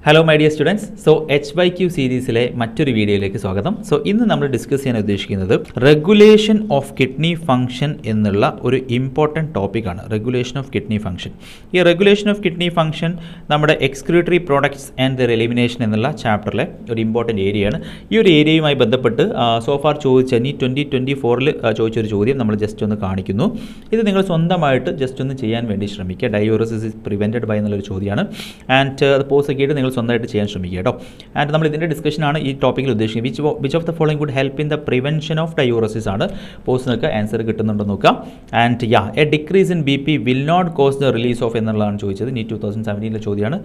Hello my dear students. HYQ സീരീസിലെ മറ്റൊരു വീഡിയോയിലേക്ക് സ്വാഗതം. ഇന്ന് നമ്മൾ ഡിസ്കസ് ചെയ്യാൻ ഉദ്ദേശിക്കുന്നത് റെഗുലേഷൻ ഓഫ് കിഡ്നി ഫംഗ്ഷൻ എന്നുള്ള ഒരു ഇമ്പോർട്ടൻറ്റ് ടോപ്പിക്കാണ്. Regulation of kidney function. ഈ റെഗുലേഷൻ ഓഫ് കിഡ്നി ഫംഗ്ഷൻ നമ്മുടെ excretory products and there elimination എന്നുള്ള ചാപ്റ്ററിലെ ഒരു ഇമ്പോർട്ടൻറ്റ് ഏരിയയാണ്. ഈ ഒരു ഏരിയയുമായി ബന്ധപ്പെട്ട് സോഫാർ ചോദിച്ച 2024 ചോദിച്ചൊരു ചോദ്യം നമ്മൾ ജസ്റ്റ് ഒന്ന് കാണിക്കുന്നു. ഇത് നിങ്ങൾ സ്വന്തമായിട്ട് ജസ്റ്റ് ഒന്ന് ചെയ്യാൻ വേണ്ടി ശ്രമിക്കുക. ഡയോറിസിസ് ഇസ് പ്രിവെൻറ്റഡ് ബൈ എന്നുള്ളൊരു ചോദ്യമാണ്. ആൻഡ് അത് പോസ് ആക്കിയിട്ട് നിങ്ങൾ സ്വന്തമായിട്ട് ചെയ്യാൻ ശ്രമിക്കുക കേട്ടോ. ആൻഡ് നമ്മൾ ഇതിൻ്റെ ഡിസ്കഷനാണ് ഈ ടോപ്പിക്കിൽ ഉദ്ദേശിക്കുന്നത്. Which of the following would help in the prevention of diuresis ആണ്. പോസ് നോക്കുക, ആൻസർ കിട്ടുന്നുണ്ടോ നോക്കുക. And a decrease in BP will not cause the release of എന്നുള്ളതാണ് ചോദിച്ചത്. 2017 ചോദ്യമാണ്.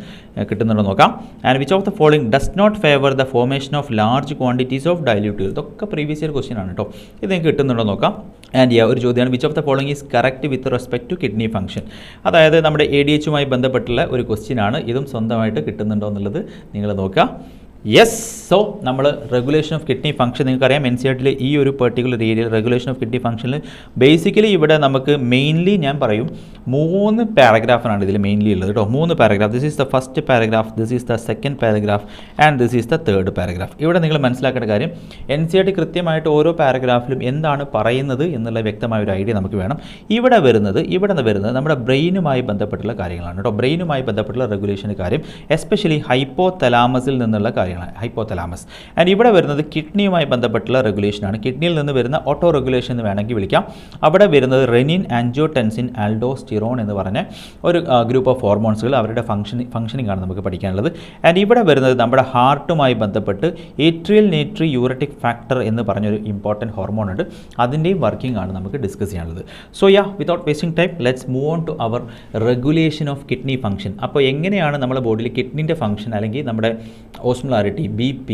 കിട്ടുന്നുണ്ടോ നോക്കാം. And which of the following does not favour the formation of large quantities of dilute. ഇതൊക്കെ പ്രീവിയസ് ഇയർ ക്വസ്റ്റ്യൻ ആണ് കേട്ടോ. ഇത് നിങ്ങൾക്ക് കിട്ടുന്നുണ്ടോ നോക്കാം. ആൻഡ് ഒരു ചോദ്യമാണ് which of the following is correct with respect to kidney function. അതായത് നമ്മുടെ ADHുമായി ബന്ധപ്പെട്ടുള്ള ഒരു ക്വസ്റ്റ്യൻ ആണ്. ഇതും സ്വന്തമായിട്ട് കിട്ടുന്നുണ്ടോ എന്നുള്ളത് നിങ്ങൾ നോക്കുക. യെസ്. നമ്മൾ റെഗുലേഷൻ ഓഫ് കിഡ്നി ഫംഗ്ഷൻ നിങ്ങൾക്കറിയാം, NCERT ഈ ഒരു പെർട്ടിക്കുലർ ഏരിയയിൽ റെഗുലേഷൻ ഓഫ് കിഡ്നി ഫംഗ്ഷനിൽ ബേസിക്കലി ഇവിടെ നമുക്ക് മെയിൻലി ഞാൻ പറയും 3 പാരഗ്രാഫാണ് ഇതിൽ മെയിൻലി ഉള്ളത് കേട്ടോ. 3 paragraph. This is the first paragraph, this is the second paragraph and this is the third paragraph. ഇവിടെ നിങ്ങൾ മനസ്സിലാക്കേണ്ട കാര്യം NCERT കൃത്യമായിട്ട് ഓരോ പാരഗ്രാഫിലും എന്താണ് പറയുന്നത് എന്നുള്ള വ്യക്തമായ ഒരു ഐഡിയ നമുക്ക് വേണം. ഇവിടെ വരുന്നത് നമ്മുടെ ബ്രെയിനുമായി ബന്ധപ്പെട്ടുള്ള കാര്യങ്ങളാണ് കേട്ടോ. ബ്രെയിനുമായി ബന്ധപ്പെട്ടുള്ള റെഗുലേഷൻ്റെ കാര്യം, എസ്പെഷ്യലി ഹൈപ്പോ തലാമസിൽ നിന്നുള്ള കാര്യങ്ങളാണ്. ഹൈപ്പോതലാമസ്. ആൻഡ് ഇവിടെ വരുന്നത് കിഡ്നിയുമായി ബന്ധപ്പെട്ടുള്ള റെഗുലേഷനാണ്. കിഡ്നിയിൽ നിന്ന് വരുന്ന ഓട്ടോ റെഗുലേഷൻ എന്ന് വേണമെങ്കിൽ വിളിക്കാം. അവിടെ വരുന്നത് റെനിൻ, ആൻജിയോടെൻസിൻ, ആൽഡോസ്റ്റിറോൺ എന്ന് പറഞ്ഞ ഒരു ഗ്രൂപ്പ് ഓഫ് ഹോർമോൺസുകൾ, അവരുടെ ഫംഗ്ഷനിങ് ആണ് നമുക്ക് പഠിക്കാനുള്ളത്. ആൻഡ് ഇവിടെ വരുന്നത് നമ്മുടെ ഹാർട്ടുമായി ബന്ധപ്പെട്ട് ഏട്രിയൽ നേട്രി യൂററ്റിക് ഫാക്ടർ എന്ന് പറഞ്ഞൊരു ഇമ്പോർട്ടൻറ്റ് ഹോർമോൺ ഉണ്ട്. അതിൻ്റെയും വർക്കിംഗ് ആണ് നമുക്ക് ഡിസ്കസ് ചെയ്യാനുള്ളത്. Without wasting time let's move on to our regulation of kidney function. അപ്പോൾ എങ്ങനെയാണ് നമ്മുടെ ബോഡിയിൽ കിഡ്നിൻ്റെ ഫംഗ്ഷൻ അല്ലെങ്കിൽ നമ്മുടെ ഓസ്മോളാരിറ്റി, BP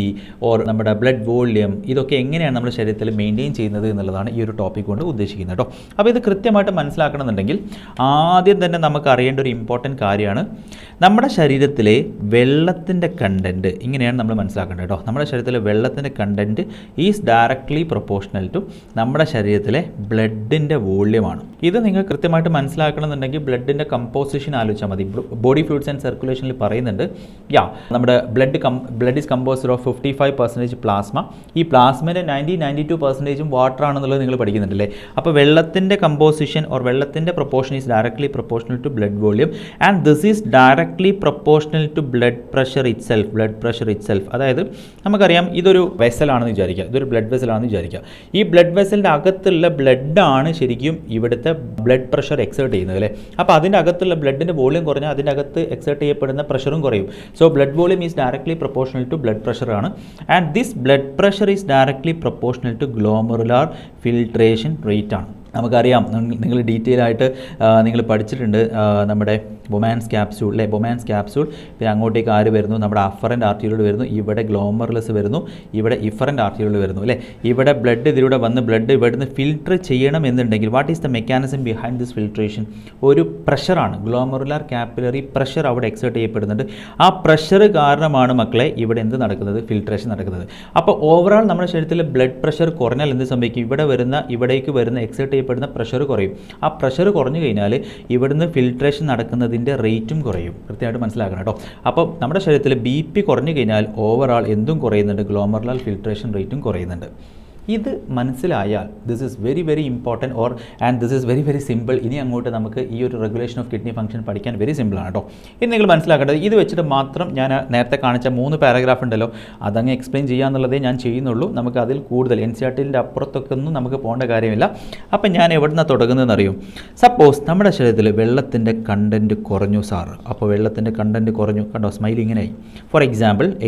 ഓർ നമ്മുടെ ബ്ലഡ് വോള്യം, ഇതൊക്കെ എങ്ങനെയാണ് നമ്മുടെ ശരീരത്തിൽ മെയിൻറ്റെയിൻ ചെയ്യുന്നത് എന്നുള്ളതാണ് ഈ ഒരു ടോപ്പിക് കൊണ്ട് ഉദ്ദേശിക്കുന്നത് കേട്ടോ. അപ്പോൾ ഇത് കൃത്യമായിട്ട് മനസ്സിലാക്കണമെന്നുണ്ടെങ്കിൽ ആദ്യം തന്നെ നമുക്ക് അറിയേണ്ട ഒരു ഇമ്പോർട്ടൻറ്റ് കാര്യമാണ് നമ്മുടെ ശരീരത്തിലെ വെള്ളത്തിൻ്റെ കണ്ടൻറ്റ്. ഇങ്ങനെയാണ് നമ്മൾ മനസ്സിലാക്കേണ്ടത് കേട്ടോ. നമ്മുടെ ശരീരത്തിലെ വെള്ളത്തിൻ്റെ content is directly proportional to നമ്മുടെ ശരീരത്തിലെ ബ്ലഡിൻ്റെ വോള്യമാണ്. ഇത് നിങ്ങൾ കൃത്യമായിട്ട് മനസ്സിലാക്കണമെന്നുണ്ടെങ്കിൽ ബ്ലഡിൻ്റെ കമ്പോസിഷൻ ആലോചിച്ചാൽ മതി. ബോഡി ഫ്ലൂയിഡ്സ് ആൻഡ് സർക്കുലേഷനിൽ പറയുന്നുണ്ട് നമ്മുടെ blood is composed of 55% plasma. ഈ പ്ലാസ്മേൻ്റെ 92% വാട്ടർ ആണെന്നുള്ളത് നിങ്ങൾ പഠിക്കുന്നുണ്ടല്ലേ. അപ്പോൾ വെള്ളത്തിൻ്റെ കമ്പോസിഷൻ ഓർ വെള്ളത്തിൻ്റെ proportion is directly proportional to blood volume and this is directly proportional to blood pressure itself. അതായത് നമുക്കറിയാം ഇതൊരു വെസലാണെന്ന് വിചാരിക്കുക, ഇതൊരു ബ്ലഡ് വെസലാണെന്ന് വിചാരിക്കുക. ഈ ബ്ലഡ് വെസലിൻ്റെ അകത്തുള്ള ബ്ലഡാണ് ശരിക്കും ഇവിടുത്തെ ബ്ലഡ് പ്രഷർ എക്സേർട്ട് ചെയ്യുന്നത് അല്ലേ. അപ്പോൾ അതിൻ്റെ അകത്തുള്ള ബ്ലഡിൻ്റെ വോള്യം കുറഞ്ഞാൽ അതിൻ്റെ അകത്ത് എക്സേർട്ട് ചെയ്യപ്പെടുന്ന പ്രഷറും കുറയും. Blood volume is directly proportional to blood pressure ആണ്. And this blood pressure is directly proportional to glomerular filtration rate ആണ്. നമുക്കറിയാം, നിങ്ങൾ ഡീറ്റെയിൽ ആയിട്ട് നിങ്ങൾ പഠിച്ചിട്ടുണ്ട് നമ്മുടെ ബൊമാൻസ് ക്യാപ്സ്യൂൾ അല്ലേ. ബൊമാൻസ് ക്യാപ്സ്യൂൾ പിന്നെ അങ്ങോട്ടേക്ക് ആര് വരുന്നു, നമ്മുടെ അഫറൻ്റ് ആർട്ടിയോൾ വരുന്നു, ഇവിടെ ഗ്ലോമറുലസ് വരുന്നു, ഇവിടെ ഇഫറൻ്റ് ആർട്ടിയോൾ വരുന്നു അല്ലേ. ഇവിടെ ബ്ലഡ് ഇതിലൂടെ വന്ന് ബ്ലഡ് ഇവിടുന്ന് ഫിൽട്ടർ ചെയ്യണം എന്നുണ്ടെങ്കിൽ what is the mechanism behind this filtration? ഒരു പ്രഷറാണ്, ഗ്ലോമറുലാർ കാപ്പിലറി പ്രഷർ അവിടെ എക്സേർട്ട് ചെയ്യപ്പെടുന്നുണ്ട്. ആ പ്രഷർ കാരണമാണ് മക്കളെ ഇവിടെ എന്ത് നടക്കുന്നത്, ഫിൽട്രേഷൻ നടക്കുന്നത്. അപ്പോൾ ഓവറോൾ നമ്മുടെ ശരീരത്തിൽ ബ്ലഡ് പ്രഷർ കുറഞ്ഞാൽ എന്ത് സംഭവിക്കും? ഇവിടേക്ക് വരുന്ന എക്സേർട്ട് ചെയ്യപ്പെടുന്ന പ്രഷർ കുറയും. ആ പ്രഷർ കുറഞ്ഞു കഴിഞ്ഞാൽ ഇവിടുന്ന് ഫിൽട്രേഷൻ നടക്കുന്നതിൻ്റെ റേറ്റും കുറയും. കൃത്യമായിട്ട് മനസ്സിലാക്കണം കേട്ടോ. അപ്പോൾ നമ്മുടെ ശരീരത്തിൽ BP കുറഞ്ഞു കഴിഞ്ഞാൽ ഓവറോൾ എന്തും കുറയുന്നുണ്ട്, ഗ്ലോമറുലാർ ഫിൽട്രേഷൻ റേറ്റും കുറയുന്നുണ്ട്. ഇത് മനസ്സിലായാൽ this is very very important and this is very very simple. ഇനി അങ്ങോട്ട് നമുക്ക് ഈ ഒരു റെഗുലേഷൻ ഓഫ് കിഡ്നി ഫംഗ്ഷൻ പഠിക്കാൻ വെരി സിമ്പിളാണ് കേട്ടോ. ഇനി നിങ്ങൾ മനസ്സിലാക്കേണ്ടത് ഇത് വെച്ചിട്ട് മാത്രം ഞാൻ നേരത്തെ കാണിച്ച 3 പാരഗ്രാഫ് ഉണ്ടല്ലോ, അതങ്ങ് എക്സ്പ്ലെയിൻ ചെയ്യാന്നുള്ളതേ ഞാൻ ചെയ്യുന്നുള്ളൂ. നമുക്ക് അതിൽ കൂടുതൽ NCERTൻ്റെ അപ്പുറത്തൊക്കെ ഒന്നും നമുക്ക് പോകേണ്ട കാര്യമില്ല. അപ്പം ഞാൻ എവിടെ നിന്നാണ് തുടങ്ങുന്നതെന്ന് അറിയും. സപ്പോസ് നമ്മുടെ ശരീരത്തിൽ വെള്ളത്തിൻ്റെ കണ്ടൻറ്റ് കുറഞ്ഞു സാർ. അപ്പോൾ വെള്ളത്തിൻ്റെ കണ്ടൻറ്റ് കുറഞ്ഞു കണ്ടോ, സ്മൈൽ ഇങ്ങനെയായി. ഫോർ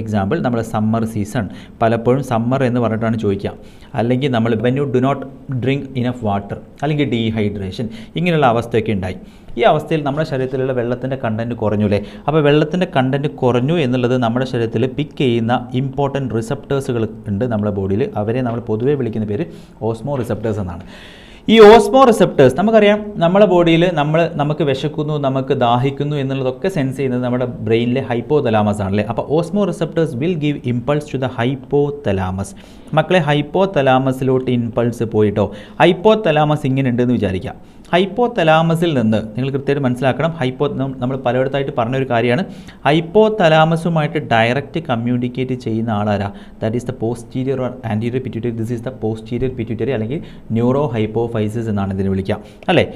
എക്സാമ്പിൾ നമ്മുടെ സമ്മർ സീസൺ, പലപ്പോഴും സമ്മർ എന്ന് പറഞ്ഞിട്ടാണ് ചോദിക്കുക. അല്ലെങ്കിൽ നമ്മൾ when you do not drink enough water, അല്ലെങ്കിൽ ഡീഹൈഡ്രേഷൻ, ഇങ്ങനെയുള്ള അവസ്ഥയൊക്കെ ഉണ്ടായി. ഈ അവസ്ഥയിൽ നമ്മുടെ ശരീരത്തിലുള്ള വെള്ളത്തിൻ്റെ കണ്ടൻറ്റ് കുറഞ്ഞു അല്ലേ. അപ്പോൾ വെള്ളത്തിൻ്റെ കണ്ടൻറ്റ് കുറഞ്ഞു എന്നുള്ളത് നമ്മുടെ ശരീരത്തിൽ പിക്ക് ചെയ്യുന്ന ഇമ്പോർട്ടൻറ്റ് റിസപ്റ്റേഴ്സുകൾ ഉണ്ട് നമ്മുടെ ബോഡിയിൽ. അവരെ നമ്മൾ പൊതുവേ വിളിക്കുന്ന പേര് ഓസ്മോ റിസപ്റ്റേഴ്സ് എന്നാണ്. ഈ ഓസ്മോ റിസപ്റ്റേഴ്സ് നമുക്കറിയാം, നമ്മുടെ ബോഡിയിൽ നമുക്ക് വിശക്കുന്നു, നമുക്ക് ദാഹിക്കുന്നു എന്നുള്ളതൊക്കെ സെൻസ് ചെയ്യുന്നത് നമ്മുടെ ബ്രെയിനിലെ ഹൈപ്പോതലാമസ് ആണല്ലേ. അപ്പോൾ osmoreceptors will give impulse to the hypothalamus. മക്കളെ ഹൈപ്പോതലാമസിലോട്ട് ഇമ്പൾസ് പോയിട്ടോ. ഹൈപ്പോതലാമസ് ഇങ്ങനെ ഉണ്ടെന്ന് വിചാരിക്കാം. ഹൈപ്പോതലാമസിൽ നിന്ന് നിങ്ങൾ കൃത്യമായിട്ട് മനസ്സിലാക്കണം, നമ്മൾ പലയിടത്തായിട്ട് പറഞ്ഞൊരു കാര്യമാണ്, ഹൈപ്പോതലാമസുമായിട്ട് ഡയറക്റ്റ് കമ്മ്യൂണിക്കേറ്റ് ചെയ്യുന്ന ആളാരാ? That is the posterior or anterior pituitary. This is the posterior pituitary അല്ലെങ്കിൽ ന്യൂറോ ഹൈപ്പോഫൈസിസ് എന്നാണ് ഇതിന് വിളിക്കുക അല്ലേ.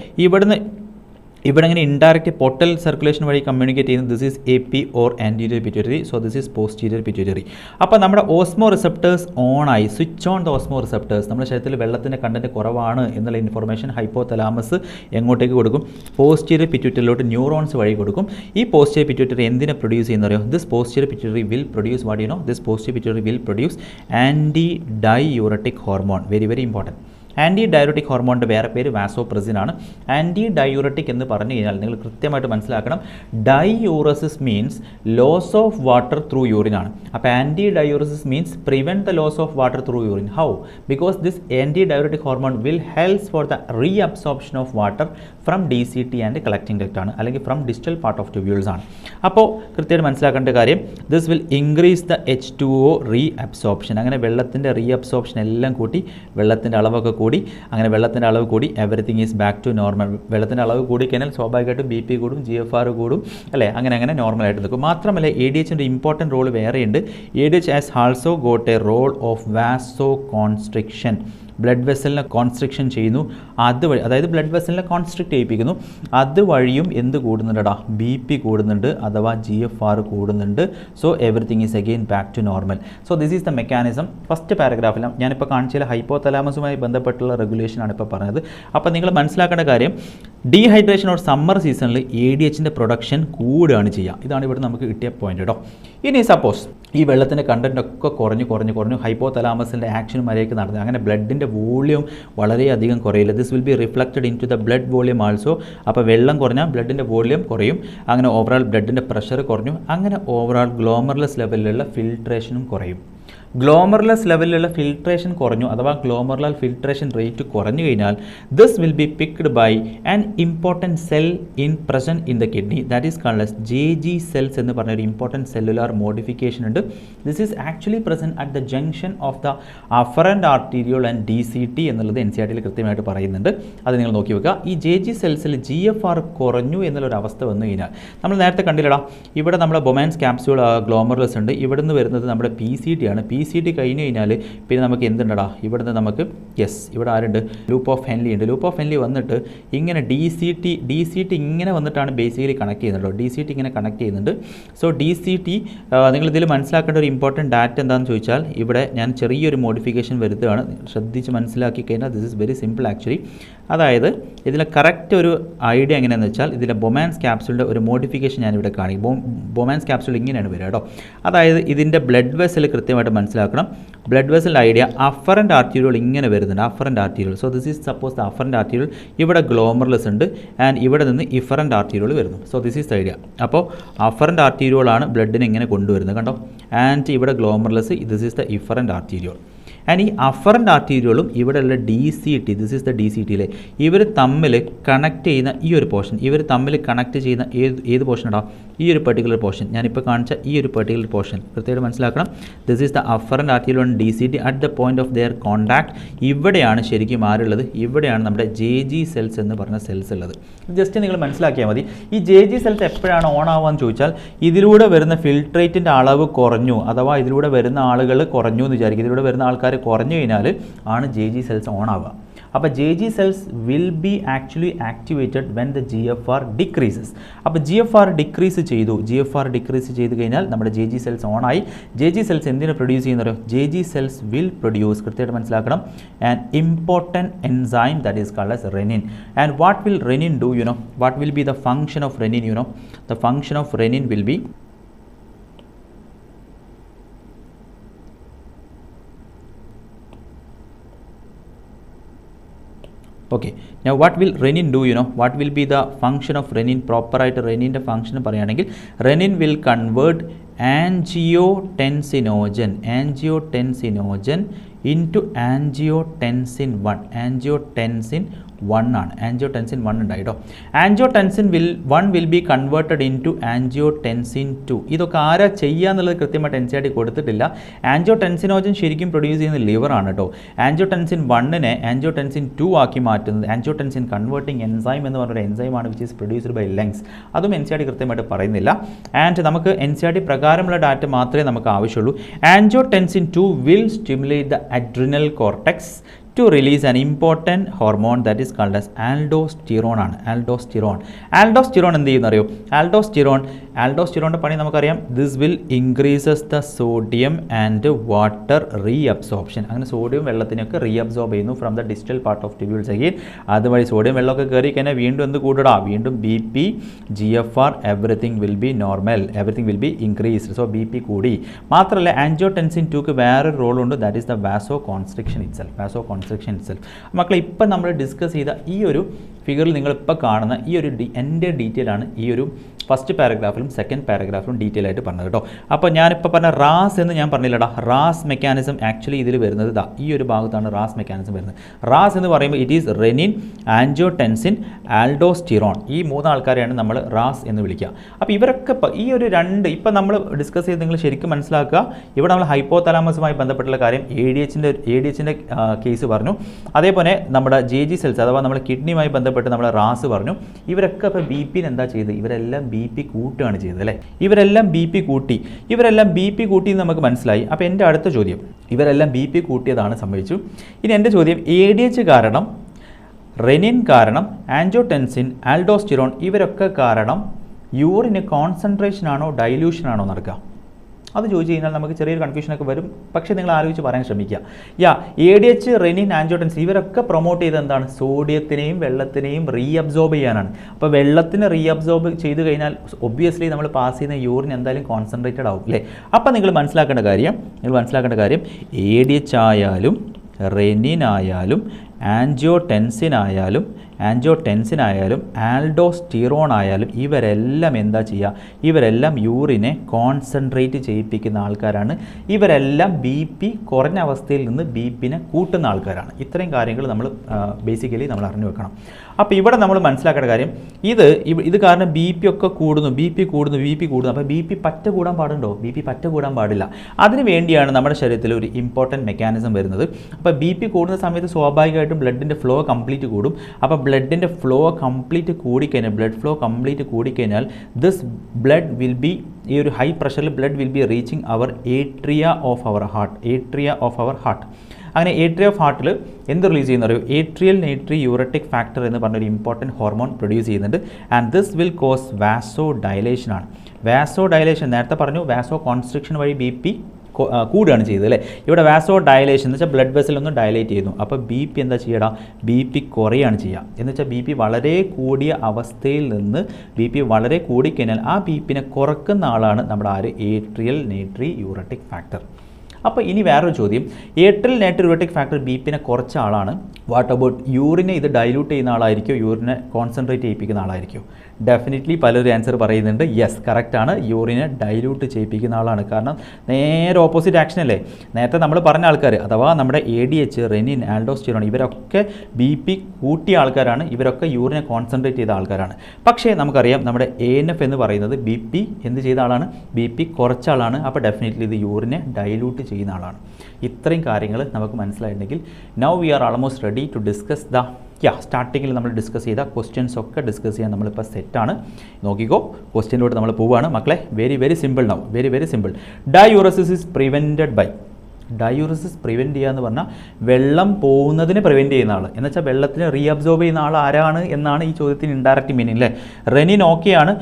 ഇവിടെ ഇങ്ങനെ ഇൻഡയറക്റ്റ് പോർട്ടൽ സർക്കുലേഷൻ വഴി കമ്മ്യൂണിക്കേറ്റ് ചെയ്യുന്നത് this is A P or anterior pituitary. So this is posterior pituitary. അപ്പോൾ നമ്മുടെ ഓസ്മോ റിസെപ്റ്റേഴ്സ് ഓൺ ആയി, switch on the osmoreceptors. നമ്മുടെ ശരീരത്തിൽ വെള്ളത്തിൻ്റെ കണ്ടന്റ് കുറവാണ് എന്നുള്ള ഇൻഫർമേഷൻ ഹൈപ്പോതലാമസ് എങ്ങോട്ടേക്ക് കൊടുക്കും? പോസ്റ്റീരിയർ പിറ്റ്യൂട്ടറിയിലോട്ട് ന്യൂറോൺസ് വഴി കൊടുക്കും. ഈ പോസ്റ്റീരിയർ പിറ്റ്യൂട്ടറി എന്തിനെ പ്രൊഡ്യൂസ് ചെയ്യുന്നറിയോ? This posterior pituitary will produce what you know? This posterior pituitary will produce antidiuretic hormone. Very very important. Antidiuretic ഹോർമോണിൻ്റെ വേറെ പേര് വാസോപ്രസിൻ ആണ്. ആൻറ്റി ഡയൂററ്റിക് എന്ന് പറഞ്ഞു കഴിഞ്ഞാൽ നിങ്ങൾ കൃത്യമായിട്ട് മനസ്സിലാക്കണം, diuresis means loss of water through urine ആണ്. അപ്പോൾ anti diuresis means prevent the loss of water through urine. How? Because this anti diuretic hormone will helps for the reabsorption of water from DCT and collecting duct ആണ്, അല്ലെങ്കിൽ from distal part of tubules ആണ്. അപ്പോൾ കൃത്യമായിട്ട് മനസ്സിലാക്കേണ്ട കാര്യം, this will increase the H2O reabsorption. അങ്ങനെ വെള്ളത്തിൻ്റെ reabsorption എല്ലാം കൂട്ടി, വെള്ളത്തിൻ്റെ അളവൊക്കെ കൂടി, അങ്ങനെ വെള്ളത്തിൻ്റെ അളവ് കൂടി, everything is back to normal. വെള്ളത്തിൻ്റെ അളവ് കൂടി കഴിഞ്ഞാൽ സ്വാഭാവികമായിട്ടും BP കൂടും, GFR കൂടും അല്ലേ, അങ്ങനെ നോർമലായിട്ട് നിൽക്കും. മാത്രമല്ല ADHൻ്റെ ഇമ്പോർട്ടൻറ്റ് റോൾ വേറെയുണ്ട്. ADH has also got a role of vasoconstriction. Blood വെസലിനെ കോൺസ്ട്രിക്ഷൻ ചെയ്യുന്നു, അതുവഴി, അതായത് ബ്ലഡ് വെസലിനെ കോൺസ്ട്രിക്റ്റ് ചെയ്യിപ്പിക്കുന്നു, അതുവഴിയും എന്ത് കൂടുന്നുണ്ടടാ? BP കൂടുന്നുണ്ട് അഥവാ GFR കൂടുന്നുണ്ട്. So everything is again back to normal. So this is the mechanism. First പാരഗ്രാഫിൽ ഞാനിപ്പോൾ കാണിച്ച ഹൈപ്പോതലാമസുമായി ബന്ധപ്പെട്ടുള്ള റെഗുലേഷനാണ് ഇപ്പോൾ പറഞ്ഞത്. അപ്പോൾ നിങ്ങൾ മനസ്സിലാക്കേണ്ട കാര്യം, ഡീഹൈഡ്രേഷൻ ഓർ സമ്മർ സീസണിൽ ADHൻ്റെ പ്രൊഡക്ഷൻ കൂടുകയാണ് ചെയ്യുക. ഇതാണ് ഇവിടെ നമുക്ക് കിട്ടിയ പോയിന്റ് കേട്ടോ. ഇനി സപ്പോസ് ഈ വെള്ളത്തിൻ്റെ കണ്ടന്റ് ഒക്കെ കുറഞ്ഞു ഹൈപ്പോതലാമസിൻ്റെ ആക്ഷനും വരെയൊക്കെ നടന്നത്, അങ്ങനെ ബ്ലഡിൻ്റെ വോളിയം വളരെയധികം കുറയില്ല. This will be reflected into the blood volume also. അപ്പോൾ വെള്ളം കുറഞ്ഞാൽ ബ്ലഡിൻ്റെ വോളിയം കുറയും, അങ്ങനെ ഓവറോൾ ബ്ലഡിൻ്റെ പ്രഷർ കുറഞ്ഞു, അങ്ങനെ ഓവറോൾ ഗ്ലോമർലെസ് ലെവലിലുള്ള ഫിൽട്രേഷനും കുറയും. ഗ്ലോമർലെസ് ലെവലിലുള്ള ഫിൽട്രേഷൻ കുറഞ്ഞു അഥവാ ഗ്ലോമർലൽ ഫിൽട്രേഷൻ റേറ്റ് കുറഞ്ഞു കഴിഞ്ഞാൽ this will be picked by an important cell present in the kidney, that is called as JG cells എന്ന് പറഞ്ഞ ഒരു ഇമ്പോർട്ടൻറ്റ് സെല്ലുലാർ മോഡിഫിക്കേഷൻ ഉണ്ട്. This is actually present at the junction of the afferent arteriole and DCT എന്നുള്ളത് NCERT കൃത്യമായിട്ട് പറയുന്നുണ്ട്. അത് നിങ്ങൾ നോക്കി വെക്കുക. ഈ JG സെൽസിൽ GFR കുറഞ്ഞു എന്നുള്ളൊരു അവസ്ഥ വന്നു കഴിഞ്ഞാൽ, നമ്മൾ നേരത്തെ കണ്ടില്ലടാ, ഇവിടെ നമ്മുടെ ബൊമാൻസ് ക്യാപ്സ്യൂൾ ഗ്ലോമർലെസ് ഉണ്ട്, ഇവിടെ നിന്ന് വരുന്നത് നമ്മുടെ PCT ആണ്. PCT കഴിഞ്ഞ് കഴിഞ്ഞാൽ പിന്നെ നമുക്ക് എന്തുണ്ടടാ? ഇവിടുന്ന് നമുക്ക് ഇവിടെ ആരുണ്ട്? ലൂപ്പ് ഓഫ് ഹെൻലി ഉണ്ട്. ലൂപ്പ് ഓഫ് ഹെൻലി വന്നിട്ട് ഇങ്ങനെ DCT ഇങ്ങനെ വന്നിട്ടാണ് ബേസിക്കലി കണക്ട് ചെയ്യുന്നുണ്ടോ? DCT ഇങ്ങനെ കണക്ട് ചെയ്യുന്നുണ്ട്. സോ DCT നിങ്ങളിതിൽ മനസ്സിലാക്കേണ്ട ഒരു ഇമ്പോർട്ടൻറ്റ് ഡാറ്റ എന്താണെന്ന് ചോദിച്ചാൽ, ഇവിടെ ഞാൻ ചെറിയൊരു മോഡിഫിക്കേഷൻ വരുത്തുകയാണ്, ശ്രദ്ധിച്ച് മനസ്സിലാക്കി കഴിഞ്ഞാൽ this is very simple actually. അതായത് ഇതിലെ കറക്റ്റ് ഒരു ഐഡിയ എങ്ങനെയാണെന്ന് വെച്ചാൽ, ഇതിലെ ബൊമാൻസ് ക്യാപ്സ്യൂളിൻ്റെ ഒരു മോഡിഫിക്കേഷൻ ഞാനിവിടെ കാണിക്കും. ബൊമാൻസ് ക്യാപ്സ്യൂൾ ഇങ്ങനെയാണ് വരിക കേട്ടോ. അതായത് ഇതിൻ്റെ ബ്ലഡ് വെസൽ കൃത്യമായിട്ട് മനസ്സിലാക്കണം. Blood vessel idea afferent arteriole ഇങ്ങനെ വരുന്നുണ്ട്, afferent arteriole. So this is suppose the afferent arteriole. ഇവിടെ ഗ്ലോമർലെസ് ഉണ്ട് ആൻഡ് ഇവിടെ നിന്ന് ഇഫറൻറ്റ് ആർട്ടീരിയോൾ വരുന്നു. So this is the idea. അപ്പോൾ അഫറൻറ്റ് ആർട്ടീരിയോളാണ് ബ്ലഡിനെ ഇങ്ങനെ കൊണ്ടുവരുന്നത് കണ്ടോ. ആൻഡ് ഇവിടെ ഗ്ലോമർലെസ്, this is the efferent arteriole. And ഈ അഫറൻറ്റ് ആർട്ടീരിയോളും ഇവിടെയുള്ള DCT, ദിസ് ഈസ് ദ DCTയിലെ ഇവർ തമ്മിൽ കണക്ട് ചെയ്യുന്ന ഈ ഒരു പോർഷൻ, ഇവർ തമ്മിൽ കണക്ട് ചെയ്യുന്ന ഏത് പോർഷൻ ഇടാം? ഈ ഒരു പെർട്ടിക്കുലർ പോർഷൻ, ഞാനിപ്പോൾ കാണിച്ച ഈ ഒരു പെർട്ടിക്കുലർ പോർഷൻ കൃത്യമായിട്ട് മനസ്സിലാക്കണം. This is the afferent arteriole and DCT at the point of their contact. ഇവിടെയാണ് ശരിക്കും ആരുള്ളത്? ഇവിടെയാണ് നമ്മുടെ JG സെൽസ് എന്ന് പറഞ്ഞ സെൽസ് ഉള്ളത്. ജസ്റ്റ് നിങ്ങൾ മനസ്സിലാക്കിയാൽ മതി. ഈ JG സെൽസ് എപ്പോഴാണ് ഓൺ ആവുകയെന്ന് ചോദിച്ചാൽ, ഇതിലൂടെ വരുന്ന ഫിൽട്രേറ്റിൻ്റെ അളവ് കുറഞ്ഞു അഥവാ ഇതിലൂടെ വരുന്ന ആളുകൾ കുറഞ്ഞു എന്ന് വിചാരിക്കും. ഇതിലൂടെ വരുന്ന ആൾക്കാർ കുറഞ്ഞു കഴിഞ്ഞാൽ ആണ് JG സെൽസ് ഓൺ ആവുക. അപ്പോൾ JG cells will be actually activated when the GFR decreases. അപ്പോൾ GFR ഡിക്രീസ് ചെയ്ത് കഴിഞ്ഞാൽ നമ്മുടെ JG സെൽസ് ഓൺ ആയി. JG സെൽസ് എന്തിനെ പ്രൊഡ്യൂസ് ചെയ്യുന്നതോ? JG സെൽസ് വിൽ പ്രൊഡ്യൂസ്, കൃത്യമായിട്ട് മനസ്സിലാക്കണം, an important enzyme that is called as renin. And what will renin do? You know what will be the function of renin? You know the function of renin will be okay. Now what will renin do? You know what will be the function of renin? Proper ആയിട്ട് റെനിൻ്റെ function പറയുകയാണെങ്കിൽ, renin will convert angiotensinogen into angiotensin 1 1 ആണ്. Angiotensin 1 ഉണ്ടായി കേട്ടോ. Angiotensin 1 will be converted into angiotensin 2. ഇതൊക്കെ ആരാ ചെയ്യുക എന്നുള്ളത് കൃത്യമായിട്ട് NCERT കൊടുത്തിട്ടില്ല. ആൻജിയോടെൻസിനോജൻ ശരിക്കും പ്രൊഡ്യൂസ് ചെയ്യുന്ന ലിവറാണ് കേട്ടോ. ആൻജിയോടെൻസിൻ 1നെ ആൻജിയോടെൻസിൻ 2 ആക്കി മാറ്റുന്നത് ആൻജിയോടെൻസിൻ കൺവേർട്ടിംഗ് എൻസൈം എന്ന് പറഞ്ഞൊരു എൻസൈമാണ് which is produced by lungs. അതും NCERT കൃത്യമായിട്ട് പറയുന്നില്ല. ആൻഡ് നമുക്ക് NCERT പ്രകാരമുള്ള ഡാറ്റ മാത്രമേ നമുക്ക് ആവശ്യമുള്ളൂ. Angiotensin 2 will stimulate the adrenal cortex to release an important hormone that is called as aldosterone ആണ്. ആൽഡോസ്റ്റിറോൺ എന്ത് ചെയ്യുന്ന അറിയോ? ആൽഡോസ്റ്റിറോണിൻ്റെ പണി നമുക്കറിയാം. This will increases the sodium and water reabsorption. അങ്ങനെ സോഡിയം വെള്ളത്തിനൊക്കെ റീഅബ്സോർബ് ചെയ്യുന്നു from the distal part of tubules again. അതുവഴി സോഡിയം വെള്ളമൊക്കെ കയറി കഴിഞ്ഞാൽ വീണ്ടും എന്ത് കൂടടാ? വീണ്ടും BP, GFR everything will be normal, everything will be increased. So BP കൂടി. മാത്രമല്ല ആൻജിയോടെൻസിൻ 2ക്ക് വേറൊരു റോളുണ്ട്, ദാറ്റ് ഈസ് ദ വാസോ കോൺസ്ട്രിക്ഷൻ ഇറ്റ്സെൽഫ്. മക്കളെ ഇപ്പം നമ്മൾ ഡിസ്കസ് ചെയ്ത ഈ ഒരു ഫിഗറിൽ നിങ്ങളിപ്പോൾ കാണുന്ന ഈ ഒരു എൻ്റെ ഡീറ്റെയിൽ ആണ് ഈ ഒരു ഫസ്റ്റ് പാരഗ്രാഫിലും സെക്കൻഡ് പാരഗ്രാഫിലും ഡീറ്റെയിൽ ആയിട്ട് പറഞ്ഞത് കേട്ടോ. അപ്പോൾ ഞാനിപ്പോൾ പറഞ്ഞ റാസ് എന്ന് ഞാൻ പറഞ്ഞില്ലടാ. റാസ് മെക്കാനിസം ആക്ച്വലി ഇതിൽ വരുന്നത് ഈ ഒരു ഭാഗത്താണ് റാസ് മെക്കാനിസം വരുന്നത്. റാസ് എന്ന് പറയുമ്പോൾ it is renin, angiotensin, aldosterone. ഈ 3 ആൾക്കാരെയാണ് നമ്മൾ റാസ് എന്ന് വിളിക്കുക. അപ്പോൾ ഇവരൊക്കെ ഈ ഒരു ഇപ്പം നമ്മൾ ഡിസ്കസ് ചെയ്ത് നിങ്ങൾ ശരിക്കും മനസ്സിലാക്കുക. ഇവിടെ നമ്മൾ ഹൈപ്പോതലാമസുമായി ബന്ധപ്പെട്ടുള്ള കാര്യം ADHൻ്റെ കേസ് പറഞ്ഞു. അതേപോലെ നമ്മുടെ JG സെൽസ് അഥവാ നമ്മുടെ കിഡ്നിയുമായി ബന്ധപ്പെട്ട് നമ്മൾ റാസ് പറഞ്ഞു. ഇവരൊക്കെ ഇപ്പോൾ BP എന്താ ചെയ്തത്? ഇവരെല്ലാം BP കൂട്ടുകയാണ് ചെയ്തത് അല്ലേ? ഇവരെല്ലാം BP കൂട്ടി എന്ന് നമുക്ക് മനസ്സിലായി. അപ്പോൾ എൻ്റെ അടുത്ത ചോദ്യം, ഇവരെല്ലാം BP കൂട്ടിയതാണ് സംഭവിച്ചു. ഇനി എൻ്റെ ചോദ്യം, ADH കാരണം, റെനിൻ കാരണം, ആൻജിയോടെൻസിൻ, ആൽഡോസ്റ്റിറോൺ ഇവരൊക്കെ കാരണം യൂറിന് കോൺസെൻട്രേഷൻ ആണോ ഡൈല്യൂഷൻ ആണോ നടക്കുക? അത് ചോദിച്ചു കഴിഞ്ഞാൽ നമുക്ക് ചെറിയൊരു കൺഫ്യൂഷനൊക്കെ വരും. പക്ഷേ നിങ്ങൾ ആലോചിച്ച് പറയാൻ ശ്രമിക്കുക. ADH, റെനിൻ, ആൻജിയോടെൻസിൻ ഇവരൊക്കെ പ്രൊമോട്ട് ചെയ്ത് എന്താണ്? സോഡിയത്തിനെയും വെള്ളത്തിനെയും റീഅബ്സോർബ് ചെയ്യാനാണ്. അപ്പോൾ വെള്ളത്തിന് റീഅബ്സോർബ് ചെയ്ത് കഴിഞ്ഞാൽ ഒബ്വിയസ്ലി നമ്മൾ പാസ് ചെയ്യുന്ന യൂറിൻ എന്തായാലും കോൺസെൻട്രേറ്റഡ് ആവും അല്ലേ? അപ്പോൾ നിങ്ങൾ മനസ്സിലാക്കേണ്ട കാര്യം ADH ആയാലും റെനിൻ ആയാലും ആൻജിയോടെൻസിൻ ആയാലും ആൽഡോസ്റ്റിറോൺ ആയാലും ഇവരെല്ലാം എന്താ ചെയ്യുക? ഇവരെല്ലാം യൂറിനെ കോൺസെൻട്രേറ്റ് ചെയ്യിപ്പിക്കുന്ന ആൾക്കാരാണ്. ഇവരെല്ലാം BP കുറഞ്ഞ അവസ്ഥയിൽ നിന്ന് BPനെ കൂട്ടുന്ന ആൾക്കാരാണ്. ഇത്രയും കാര്യങ്ങൾ നമ്മൾ ബേസിക്കലി നമ്മൾ അറിഞ്ഞു വെക്കണം. അപ്പോൾ ഇവിടെ നമ്മൾ മനസ്സിലാക്കേണ്ട കാര്യം ഇത് കാരണം BP ഒക്കെ കൂടുന്നു. അപ്പോൾ BP പറ്റ കൂടാൻ പാടുണ്ടോ? BP പറ്റ കൂടാൻ പാടില്ല. അതിന് വേണ്ടിയാണ് നമ്മുടെ ശരീരത്തിൽ ഒരു ഇമ്പോർട്ടൻറ്റ് മെക്കാനിസം വരുന്നത്. അപ്പോൾ BP കൂടുന്ന സമയത്ത് സ്വാഭാവികമായിട്ടും ബ്ലഡിൻ്റെ ഫ്ലോ കംപ്ലീറ്റ് കൂടും. അപ്പോൾ ബ്ലഡിൻ്റെ ഫ്ലോ കംപ്ലീറ്റ് കൂടിക്കഴിഞ്ഞാൽ ദിസ് ബ്ലഡ് വിൽ ബി, ഈ ഒരു ഹൈ പ്രഷറിൽ blood will be reaching our atria of our heart. അങ്ങനെ ഏട്രിയ ഓഫ് ഹാർട്ടിൽ എന്ത് റിലീസ് ചെയ്യുന്ന അറിയോ? ഏട്രിയൽ നൈട്രി യൂററ്റിക് ഫാക്ടർ എന്ന് പറഞ്ഞൊരു ഇമ്പോർട്ടൻറ്റ് ഹോർമോൺ പ്രൊഡ്യൂസ് ചെയ്യുന്നുണ്ട്. And this will cause vasodilation ആണ്. നേരത്തെ പറഞ്ഞു വാസോ കോൺസ്ട്രിക്ഷൻ വഴി BP കൂടുകയാണ് ചെയ്തത് അല്ലേ? ഇവിടെ വാസോ ഡയലേഷൻ എന്ന് വെച്ചാൽ ബ്ലഡ് വെസൽ ഒന്ന് ഡയലേറ്റ് ചെയ്യുന്നു. അപ്പോൾ BP എന്താ ചെയ്യടാ? BP കുറയാണ് ചെയ്യുക. എന്ന് വെച്ചാൽ BP വളരെ കൂടിയ അവസ്ഥയിൽ നിന്ന് BP വളരെ കൂടിക്കഴിഞ്ഞാൽ ആ BPനെ കുറക്കുന്ന ആളാണ് നമ്മുടെ ഏട്രിയൽ നൈട്രി യൂററ്റിക് ഫാക്ടർ. അപ്പോൾ ഇനി വേറൊരു ചോദ്യം, ഏട്രിയൽ നൈട്രി യൂററ്റിക് ഫാക്ടർ BPനെ കുറച്ച ആളാണ്. വാട്ട് അബൌട്ട് യൂറിനെ ഇത് ഡൈല്യൂട്ട് ചെയ്യുന്ന ആളായിരിക്കും? യൂറിനെ കോൺസെൻട്രേറ്റ് ചെയ്യിപ്പിക്കുന്ന ആളായിരിക്കും? ഡെഫിനറ്റ്ലി പലരും ആൻസർ പറയുന്നുണ്ട് യെസ്, കറക്റ്റാണ്. യൂറിനെ ഡൈല്യൂട്ട് ചെയ്യിപ്പിക്കുന്ന ആളാണ്. കാരണം നേരെ ഓപ്പോസിറ്റ് ആക്ഷൻ അല്ലേ? നേരത്തെ നമ്മൾ പറഞ്ഞ ആൾക്കാർ അഥവാ നമ്മുടെ ADH, റെനിൻ, ആൽഡോസ്റ്റിറോൺ ഇവരൊക്കെ BP കൂട്ടിയ ആൾക്കാരാണ്. ഇവരൊക്കെ യൂറിനെ കോൺസെൻട്രേറ്റ് ചെയ്ത ആൾക്കാരാണ്. പക്ഷേ നമുക്കറിയാം നമ്മുടെ ANF എന്ന് പറയുന്നത് BP എന്ത് ചെയ്ത ആളാണ്? BP കുറച്ച ആളാണ്. അപ്പോൾ ഡെഫിനറ്റ്ലി ഇത് യൂറിനെ ഡൈല്യൂട്ട് ചെയ്യുന്ന ആളാണ്. ഇത്രയും കാര്യങ്ങൾ നമുക്ക് മനസ്സിലായിട്ടുണ്ടെങ്കിൽ now we are almost ready to discuss the സ്റ്റാർട്ടിങ്ങിൽ നമ്മൾ ഡിസ്കസ് ചെയ്ത ക്വസ്റ്റ്യൻസ് ഒക്കെ ഡിസ്കസ് ചെയ്യാൻ നമ്മളിപ്പോൾ സെറ്റാണ്. നോക്കിക്കോ, ക്വസ്റ്റ്യനിലോട്ട് നമ്മൾ പോവുകയാണ് മക്കളെ. Very simple now, very simple. Diuresis is prevented by. Diuresis prevent ചെയ്യുക എന്ന് പറഞ്ഞാൽ വെള്ളം പോകുന്നതിന് പ്രിവെൻറ്റ് ചെയ്യുന്ന ആൾ എന്ന് വെച്ചാൽ വെള്ളത്തിന് റീഅബ്സോർബ് ചെയ്യുന്ന ആൾ ആരാണ് എന്നാണ് ഈ ചോദ്യത്തിന് ഇൻഡയറക്റ്റ് മീനിങ് അല്ലേ? റെനിൻ ഓക്കെയാണ്.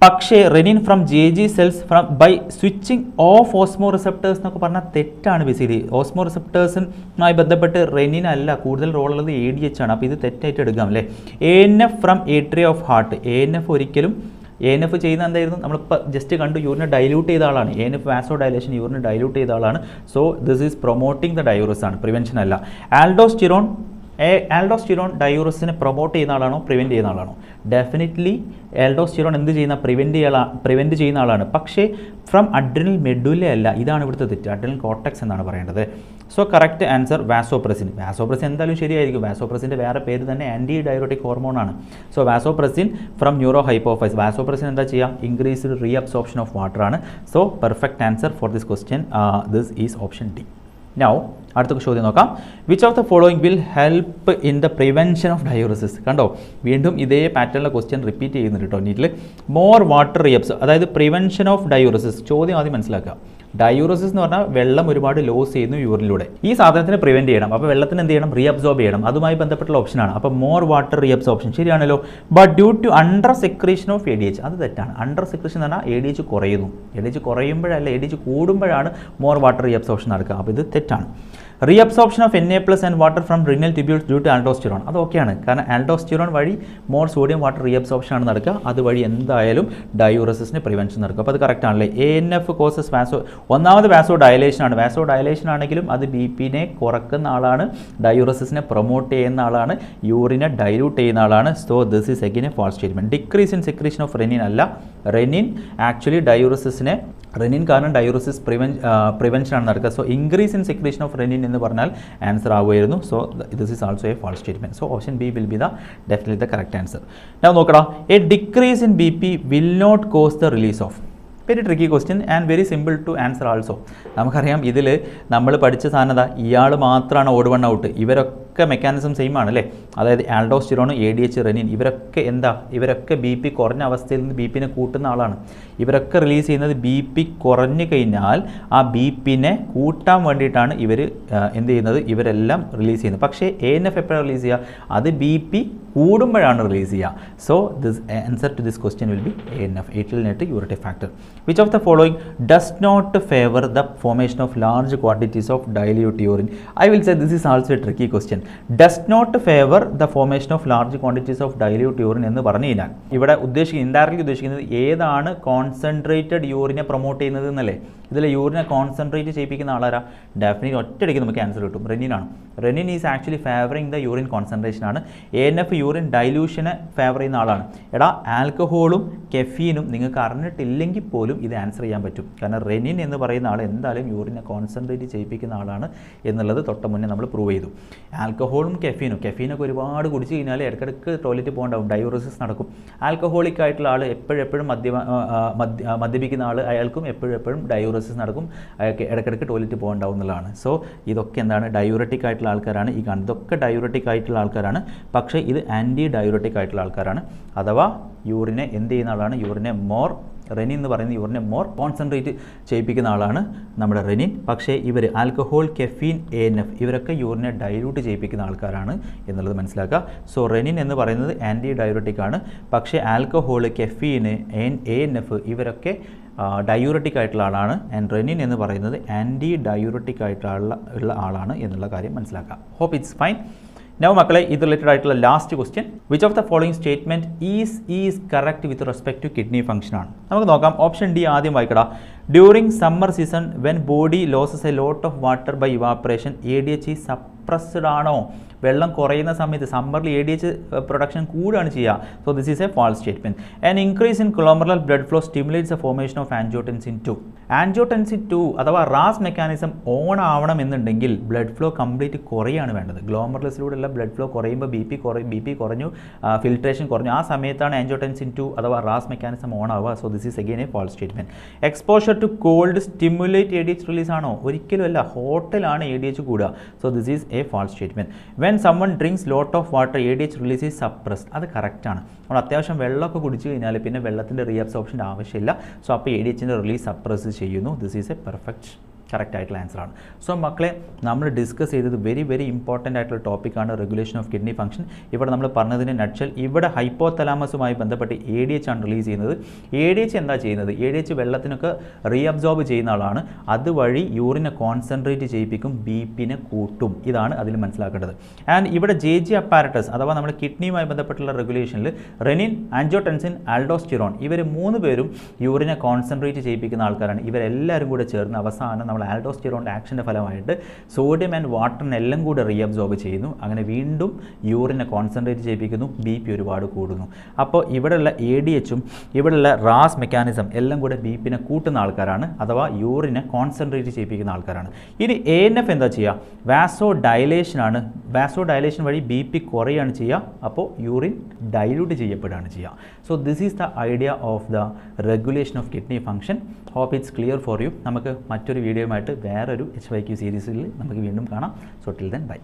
പക്ഷേ renin from JG cells by switching off osmoreceptors എന്നൊക്കെ പറഞ്ഞാൽ തെറ്റാണ്. ബേസിക്കലി ഓസ്മോ റിസെപ്റ്റേഴ്സുമായി ബന്ധപ്പെട്ട് റെനിൻ അല്ല, കൂടുതൽ റോളുള്ളത് ADH ആണ്. അപ്പോൾ ഇത് തെറ്റായിട്ട് എടുക്കാം അല്ലേ? ANF from atria of heart. ANF ചെയ്യുന്ന എന്തായിരുന്നു? നമ്മളിപ്പോൾ ജസ്റ്റ് കണ്ടു, യൂറിനെ ഡൈല്യൂട്ട് ചെയ്ത ആളാണ്. ANF വാസോ ഡയലേഷൻ, യൂറിനെ ഡൈല്യൂട്ട് ചെയ്ത ആളാണ്. So this is promoting the diuresis ആണ്, പ്രിവെൻഷൻ അല്ല. ആൽഡോസ്റ്റിറോൺ ആൽഡോസ്റ്റിറോൺ ഡയൂറസിനെ പ്രൊമോട്ട് ചെയ്യുന്ന ആളാണോ പ്രിവെൻറ്റ് ചെയ്യുന്ന ആളാണോ? ഡെഫിനറ്റ്ലി ആൽഡോസ്റ്റിറോൺ എന്ത് ചെയ്യുന്ന പ്രിവെൻറ്റ് ചെയ്യുന്ന ആളാണ്. പക്ഷേ ഫ്രം അഡ്രിനൽ മെഡുല അല്ല. ഇതാണ് ഇവിടുത്തെ തെറ്റ്. അഡ്രിനൽ കോർട്ടെക്സ് എന്നാണ് പറയേണ്ടത്. So correct answer vasopressin. Vasopressin എന്തായാലും ശരിയായിരിക്കും. വാസോപ്രസിൻ്റെ വേറെ പേര് തന്നെ ആൻറ്റി ഡയറോട്ടിക് ഹോർമോണാണ്. So vasopressin from neurohypophysis. Vasopressin എന്താ ചെയ്യുക? ഇൻക്രീസ്ഡ് റീഅബ്സോർപ്ഷൻ ഓഫ് വാട്ടർ ആണ്. So perfect answer for this question this is option D. Now അടുത്ത ചോദ്യം നോക്കാം. Which of the following will help in the prevention of diuresis? കണ്ടോ, വീണ്ടും ഇതേ പാറ്റേണിലെ question repeat ചെയ്യുന്നുണ്ട് കേട്ടോ നീറ്റിൽ. മോർ വാട്ടർ റീഅബ്സ്, അതായത് പ്രിവെൻഷൻ ഓഫ് ഡയൂറസിസ്. ചോദ്യം ആദ്യം മനസ്സിലാക്കുക. ഡയൂറസിസ് എന്ന് പറഞ്ഞാൽ വെള്ളം ഒരുപാട് ലോസ് ചെയ്യുന്നു യൂറിനിലൂടെ. ഈ സാധനത്തിന് പ്രിവെൻറ്റ് ചെയ്യണം. അപ്പോൾ വെള്ളത്തിന് എന്ത് ചെയ്യണം? റീഅബ്സോർബ് ചെയ്യണം. അതുമായി ബന്ധപ്പെട്ടുള്ള ഓപ്ഷനാണ്. അപ്പോൾ മോർ വാട്ടർ റീഅബ്സോർപ്ഷൻ ശരിയാണല്ലോ. But due to under secretion of ADH, അത് തെറ്റാണ്. അണ്ടർ സെക്രീഷൻ എന്ന് പറഞ്ഞാൽ ADH കുറയുന്നു. ADH കുറയുമ്പോഴല്ല, ADH കൂടുമ്പോഴാണ് മോർ വാട്ടർ റീഅബ്സോർപ്ഷൻ നടക്കുക. അപ്പോൾ ഇത് തെറ്റാണ്. Reabsorption of Na+ and water from renal tubules due to aldosterone, അത് ഓക്കെയാണ്. കാരണം ആൽഡോസ്റ്റിറോൺ വഴി മോർ സോഡിയം വാട്ടർ റീഅബ്സോർപ്ഷൻ ആണ് നടക്കുക. അതുവഴി എന്തായാലും ഡയൂറസിന് പ്രിവെൻഷൻ നടക്കും. അപ്പോൾ അത് കറക്റ്റ് ആണല്ലേ. ANF കോസസ് ഒന്നാമത് വാസോ ഡയലേഷൻ ആണ്. വാസോ ഡയലേഷൻ ആണെങ്കിലും അത് BP-നെ കുറക്കുന്ന ആളാണ്, ഡയൂറസിനെ പ്രൊമോട്ട് ചെയ്യുന്ന ആളാണ്, യൂറിനെ ഡൈല്യൂട്ട് ചെയ്യുന്ന ആളാണ്. So this is again a false statement. Decrease in secretion of renin അല്ല. റെനിൻ ആക്ച്വലി ഡയൂറസിനെ, റെനിൻ കാരണം ഡയൂറസിസ് പ്രിവെൻഷൻ ആണ് നടക്കുക. So increase in secretion of renin എന്ന് പറഞ്ഞാൽ ആൻസർ ആവുമായിരുന്നു. So this is also a false statement. So option B will be the definitely the correct answer. ഞാൻ നോക്കടാ. A decrease in BP will not cause the release of. Very tricky question and very simple to answer also. നമുക്കറിയാം ഇതിൽ നമ്മൾ പഠിച്ച സാധനത ഇയാൾ മാത്രമാണ് odd one out. ഇവരൊക്കെ മെക്കാനിസം സെയിം ആണ് അല്ലേ. അതായത് ആൽഡോസ്റ്റിറോൺ, ADH, റെനിൻ ഇവരൊക്കെ BP കുറഞ്ഞ അവസ്ഥയിൽ നിന്ന് BP-നെ കൂട്ടുന്ന ആളാണ്. ഇവരൊക്കെ റിലീസ് ചെയ്യുന്നത് BP കുറഞ്ഞു കഴിഞ്ഞാൽ ആ BP-നെ കൂട്ടാൻ വേണ്ടിയിട്ടാണ് ഇവർ എന്ത് ചെയ്യുന്നത്, ഇവരെല്ലാം റിലീസ് ചെയ്യുന്നത്. പക്ഷേ ANF എപ്പോഴാണ് റിലീസ് ചെയ്യുക? അത് BP കൂടുമ്പോഴാണ് റിലീസ് ചെയ്യുക. So this answer to this question will be ANF, atrial natriuretic factor. Which of the following does not favor the formation of large quantities of dilute urine? I will say this is also a tricky question. Does not favor the formation of large quantities of dilute urine എന്ന് പറഞ്ഞു കഴിഞ്ഞാൽ ഇവിടെ indirectly ഉദ്ദേശിക്കുന്നത് ഏതാണ് concentrated യൂറിനെ promote ചെയ്യുന്നത് എന്നല്ലേ. ഇതിൽ യൂറിനെ concentrate ചെയ്യിപ്പിക്കുന്ന ആളാരാ? Definitely ഒറ്റയടിക്ക് നമുക്ക് ആൻസർ കിട്ടും. റെനിനാണ്. Renin is actually favouring the urine concentration ആണ്. ANF യൂറിൻ ഡൈല്യൂഷനെ ഫേവർ ചെയ്യുന്ന ആളാണ്. എടാ, ആൽക്കഹോളും കെഫീനും നിങ്ങൾക്ക് അറിഞ്ഞിട്ടില്ലെങ്കിൽ പോലും ഇത് ആൻസർ ചെയ്യാൻ പറ്റും. കാരണം റെനിൻ എന്ന് പറയുന്ന ആൾ എന്തായാലും യൂറിനെ കോൺസെൻട്രേറ്റ് ചെയ്യിപ്പിക്കുന്ന ആളാണ് എന്നുള്ളത് തൊട്ട് മുന്നേ നമ്മൾ പ്രൂവ് ചെയ്തു. ആൽക്കഹോളും കെഫീനൊക്കെ ഒരുപാട് കുടിച്ച് കഴിഞ്ഞാൽ ഇടയ്ക്കിടയ്ക്ക് ടോയ്ലറ്റ് പോകണ്ടാവും, ഡയൂറസിസ് നടക്കും. ആൽക്കഹോളിക് ആയിട്ടുള്ള ആൾ എപ്പോഴും മദ്യപിക്കുന്ന ആൾ, അയാൾക്കും എപ്പോഴും ഡയൂറസിസ് നടക്കും, അയാൾക്ക് ഇടയ്ക്കിടയ്ക്ക് ടോയ്ലറ്റ് പോകണ്ടാവും എന്നുള്ളതാണ്. സോ ഇതൊക്കെ എന്താണ്? ഡയൂററ്റിക് ആയിട്ടുള്ള ആൾക്കാരാണ്. ഈ കാണുന്നത് ഇതൊക്കെ ഡയൂററ്റിക് ആയിട്ടുള്ള ആൾക്കാരാണ്. പക്ഷേ ഇത് ആൻറ്റി ഡയൂററ്റിക് ആയിട്ടുള്ള ആൾക്കാരാണ്. അഥവാ യൂറിനെ എന്ത് ചെയ്യുന്ന ആളാണ്? യൂറിനെ മോർ, റെനിൻ എന്ന് പറയുന്ന യൂറിനെ മോർ കോൺസെൻട്രേറ്റ് ചെയ്യിപ്പിക്കുന്ന ആളാണ് നമ്മുടെ റെനിൻ. പക്ഷേ ഇവർ ആൽക്കഹോൾ, കെഫീൻ, ANF ഇവരൊക്കെ യൂറിനെ ഡൈല്യൂട്ട് ചെയ്യിപ്പിക്കുന്ന ആൾക്കാരാണ് എന്നുള്ളത് മനസ്സിലാക്കുക. സോ റെനിൻ എന്ന് പറയുന്നത് ആൻറ്റി ഡയൂററ്റിക് ആണ്. പക്ഷേ ആൽക്കഹോൾ, കെഫീൻ, ANF ഇവരൊക്കെ ഡയൂററ്റിക് ആയിട്ടുള്ള ആളാണ്. ആൻഡ് റെനിൻ എന്ന് പറയുന്നത് ആൻറ്റി ഡയൂററ്റിക് ആയിട്ടുള്ള ആളാണ് എന്നുള്ള കാര്യം മനസ്സിലാക്കുക. Hope it's fine. നൗ മക്കളെ, ഇത് റിലേറ്റഡ് ആയിട്ടുള്ള last question. Which of the following statement is correct with respect to kidney function ആണ്. നമുക്ക് നോക്കാം. ഓപ്ഷൻ ഡി ആദ്യം വായിക്കടാ. During summer season when body losses a lot of water by evaporation ADH is suppressed ആണോ? വെള്ളം കുറയുന്ന സമയത്ത് സമ്മറിൽ ADH പ്രൊഡക്ഷൻ കൂടുകയാണ് ചെയ്യുക. So this is a false statement. An increase in glomerular blood flow stimulates a formation of angiotensin 2. Angiotensin 2 അഥവാ RAS mechanism on ആവണം എന്നുണ്ടെങ്കിൽ ബ്ലഡ് ഫ്ലോ കംപ്ലീറ്റ് കുറയാണ് വേണ്ടത്. ഗ്ലോമറുലസിലൂടെയുള്ള ബ്ലഡ് ഫ്ലോ കുറയുമ്പോൾ BP കുറഞ്ഞു, ഫിൽട്രേഷൻ കുറഞ്ഞു. ആ സമയത്താണ് ആൻജിയോടെൻസിൻ 2 അഥവാ റാസ് മെക്കാനിസം ഓൺ ആവുക. So this is again a false statement. Exposure to cold stimulate ADH release ആണോ? ഒരിക്കലും അല്ല. ഹോട്ടലാണ് ADH കൂടുക. So this is a false statement. When someone drinks lot of water ADH release is suppressed. അത് കറക്റ്റാണ്. നമ്മൾ അത്യാവശ്യം വെള്ളമൊക്കെ കുടിച്ചു കഴിഞ്ഞാൽ പിന്നെ വെള്ളത്തിൻ്റെ റീഅബ്സോർപ്ഷൻ്റെ ആവശ്യമില്ല. സോ അപ്പോൾ ADHൻ്റെ റിലീസ് സപ്രസ് ചെയ്യുന്നു. This is A perfect correct ആയിട്ടുള്ള ആൻസറാണ്. സോ മക്കളെ, നമ്മൾ ഡിസ്കസ് ചെയ്തത് വെരി ഇമ്പോർട്ടൻ്റ് ആയിട്ടുള്ള ടോപ്പിക്കാണ് റെഗുലേഷൻ ഓഫ് കിഡ്നി ഫംഗ്ഷൻ. ഇവിടെ നമ്മൾ പറഞ്ഞതിന് നട്ഷൽ ഇവിടെ ഹൈപ്പോതലാമസുമായി ബന്ധപ്പെട്ട് ADH ആണ് റിലീസ് ചെയ്യുന്നത്. ADH എന്താ ചെയ്യുന്നത്? ADH വെള്ളത്തിനൊക്കെ റീഅബ്സോർബ് ചെയ്യുന്ന ആളാണ്. അതുവഴി യൂറിനെ കോൺസെൻട്രേറ്റ് ചെയ്യിപ്പിക്കും, BP-നെ കൂട്ടും. ഇതാണ് അതിൽ മനസ്സിലാക്കേണ്ടത്. ആൻഡ് ഇവിടെ JG അപ്പാരറ്റസ് അഥവാ നമ്മുടെ കിഡ്നിയുമായി ബന്ധപ്പെട്ടുള്ള റെഗുലേഷനിൽ റെനിൻ, ആൻജിയോടെൻസിൻ, ആൽഡോസ്റ്റിറോൺ ഇവർ 3 പേരും യൂറിനെ കോൺസെൻട്രേറ്റ് ചെയ്യിപ്പിക്കുന്ന ആൾക്കാരാണ്. ഇവരെല്ലാവരും കൂടെ ചേർന്ന് അവസാനം നമ്മൾ ആൽഡോസ്റ്റിറോണിൻ്റെ ആക്ഷൻ്റെ ഫലമായിട്ട് സോഡിയം ആൻഡ് വാട്ടറിനെല്ലാം കൂടെ റീഅബ്സോർബ് ചെയ്യുന്നു. അങ്ങനെ വീണ്ടും യൂറിനെ കോൺസെൻട്രേറ്റ് ചെയ്യിപ്പിക്കുന്നു, BP ഒരുപാട് കൂടുന്നു. അപ്പോൾ ഇവിടെയുള്ള ADHും ഇവിടെയുള്ള റാസ് മെക്കാനിസം എല്ലാം കൂടെ BPനെ കൂട്ടുന്ന ആൾക്കാരാണ്, അഥവാ യൂറിനെ കോൺസെൻട്രേറ്റ് ചെയ്യിപ്പിക്കുന്ന ആൾക്കാരാണ്. ഇനി ANF എന്താ ചെയ്യുക? വാസോ ഡയലേഷൻ ആണ്. വാസോ ഡയലേഷൻ വഴി BP കുറയാണ് ചെയ്യുക, അപ്പോൾ യൂറിൻ ഡൈല്യൂട്ട് ചെയ്യപ്പെടുകയാണ് ചെയ്യുക. So this is the idea of the regulation of kidney function. Hope it's clear for you. നമുക്ക് മറ്റൊരു വീഡിയോയുമായിട്ട് വേറൊരു HYQ സീരീസിൽ നമുക്ക് വീണ്ടും കാണാം. So till then by.